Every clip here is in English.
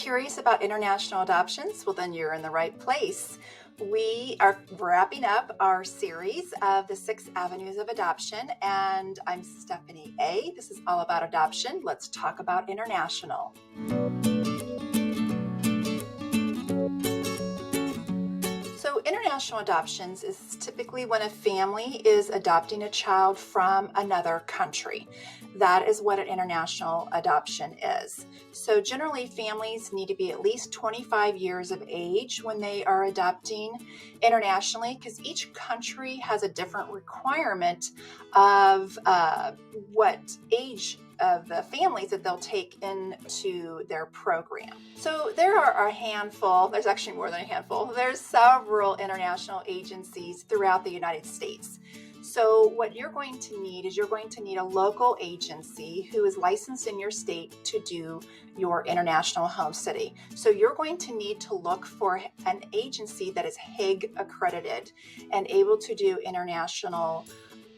curious about international adoptions? Well, then you're in the right place. We are wrapping up our series of the 6 avenues of adoption, and I'm Stephanie A. This is all about adoption. Let's talk about international. So international adoptions is typically when a family is adopting a child from another country. That is what an international adoption is. So generally families need to be at least 25 years of age when they are adopting internationally, because each country has a different requirement of what age of the families that they'll take into their program. So there are a handful, there's actually more than a handful, there's several international agencies throughout the United States. So what you're going to need is you're going to need a local agency who is licensed in your state to do your international homesteading. So you're going to need to look for an agency that is Hague accredited and able to do international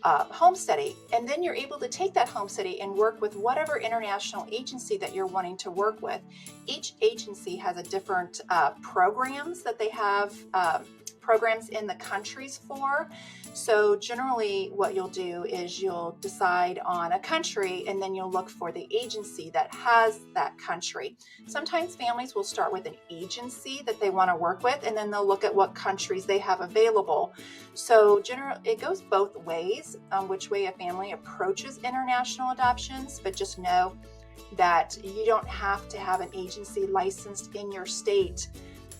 homesteading, and then you're able to take that homesteading and work with whatever international agency that you're wanting to work with. Each agency has a different programs that they have programs in the countries for. So generally what you'll do is you'll decide on a country and then you'll look for the agency that has that country. Sometimes families will start with an agency that they want to work with, and then they'll look at what countries they have available. So generally it goes both ways on which way a family approaches international adoptions, but just know that you don't have to have an agency licensed in your state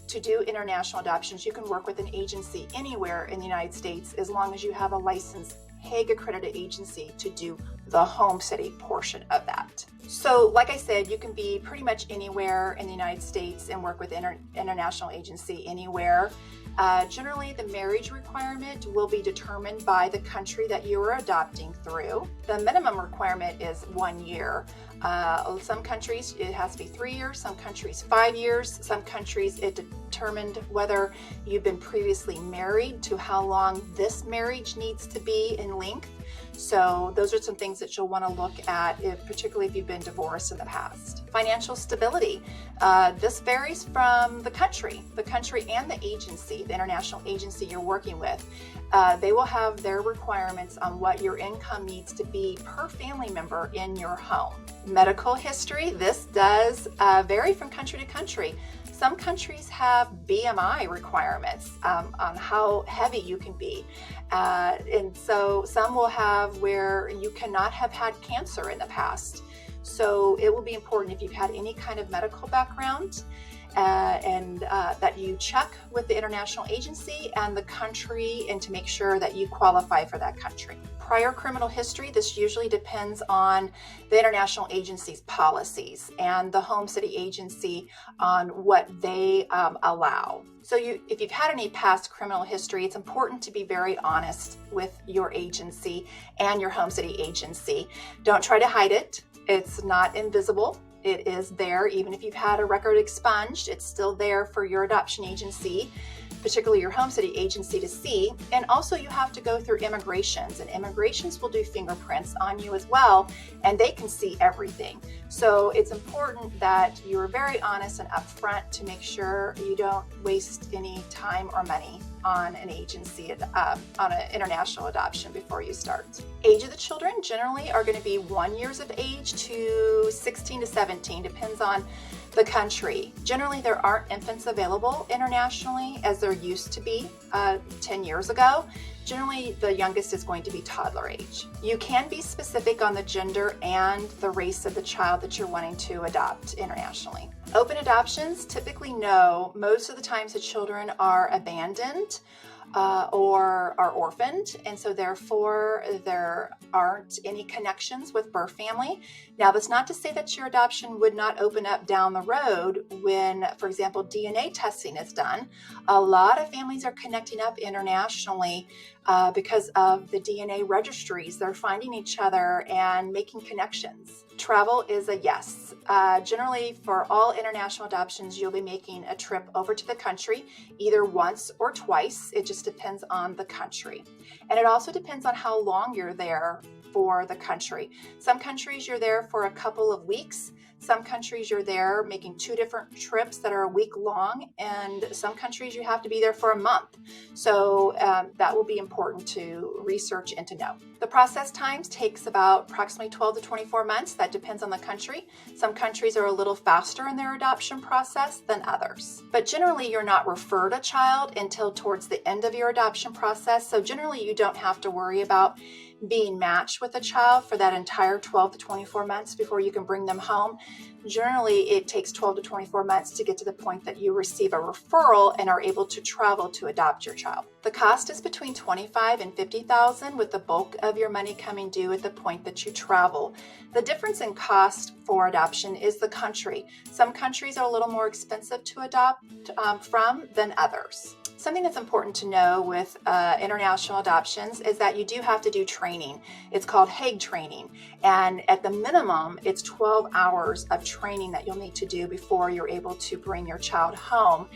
to do international adoptions. You can work with an agency anywhere in the United States as long as you have a licensed Hague accredited agency to do the homesteading portion of that. So like I said, you can be pretty much anywhere in the United States and work with international agency anywhere. Generally, the marriage requirement will be determined by the country that you are adopting through. The minimum requirement is 1 year. Some countries it has to be 3 years, some countries 5 years, some countries it determined whether you've been previously married to how long this marriage needs to be in length. So those are some things that you'll want to look at, particularly if you've been divorced in the past. Financial stability. This varies from the country and the agency, the international agency you're working with. They will have their requirements on what your income needs to be per family member in your home. Medical history. This does vary from country to country. Some countries have BMI requirements on how heavy you can be. And so some will have where you cannot have had cancer in the past. So it will be important if you've had any kind of medical background and that you check with the international agency and the country and to make sure that you qualify for that country. Prior criminal history, this usually depends on the international agency's policies and the homesteading agency on what they allow. So if you've had any past criminal history, it's important to be very honest with your agency and your homesteading agency. Don't try to hide it. It's not invisible. It is there. Even if you've had a record expunged, it's still there for your adoption agency, particularly your homesteading agency, to see. And also you have to go through immigrations, and immigrations will do fingerprints on you as well, and they can see everything. So it's important that you're very honest and upfront to make sure you don't waste any time or money on an agency, on an international adoption before you start. Age of the children generally are going to be 1 year of age to 16 to 17, depends on the country. Generally, there aren't infants available internationally as there used to be 10 years ago. Generally, the youngest is going to be toddler age. You can be specific on the gender and the race of the child that you're wanting to adopt internationally. Open adoptions typically know most of the times the children are abandoned or are orphaned, and so therefore there aren't any connections with birth family. Now, that's not to say that your adoption would not open up down the road when, for example, DNA testing is done. A lot of families are connecting up internationally because of the DNA registries. They're finding each other and making connections. Travel is a yes. Generally, for all international adoptions, you'll be making a trip over to the country either once or twice. It just depends on the country. And it also depends on how long you're there for the country. Some countries you're there for a couple of weeks. Some countries you're there making 2 different trips that are a week long, and some countries you have to be there for a month. So that will be important to research and to know. The process times takes about approximately 12 to 24 months. That depends on the country. Some countries are a little faster in their adoption process than others. But generally, you're not referred a child until towards the end of your adoption process. So generally, you don't have to worry about being matched with a child for that entire 12 to 24 months before you can bring them home. Generally, it takes 12 to 24 months to get to the point that you receive a referral and are able to travel to adopt your child. The cost is between $25,000 and $50,000, with the bulk of your money coming due at the point that you travel. The difference in cost for adoption is the country. Some countries are a little more expensive to adopt from than others. Something that's important to know with international adoptions is that you do have to do training. It's called Hague training. And at the minimum, it's 12 hours of training that you'll need to do before you're able to bring your child home.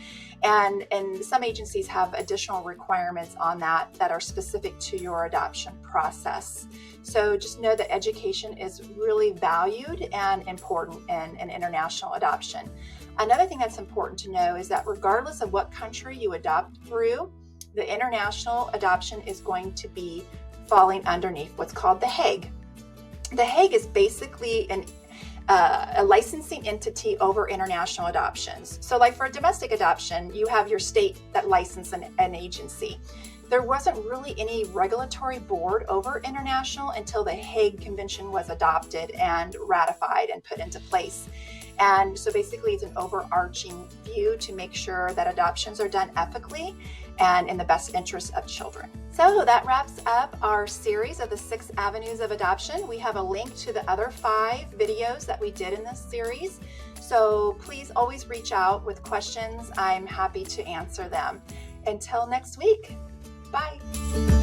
And some agencies have additional requirements on that are specific to your adoption process. So just know that education is really valued and important in an international adoption. Another thing that's important to know is that regardless of what country you adopt through, the international adoption is going to be falling underneath what's called the Hague. The Hague is basically a licensing entity over international adoptions. So like for a domestic adoption, you have your state that licenses an agency. There wasn't really any regulatory board over international until the Hague Convention was adopted and ratified and put into place. And so basically it's an overarching view to make sure that adoptions are done ethically and in the best interest of children. So that wraps up our series of the 6 avenues of adoption. We have a link to the other 5 videos that we did in this series. So please always reach out with questions. I'm happy to answer them. Until next week, bye.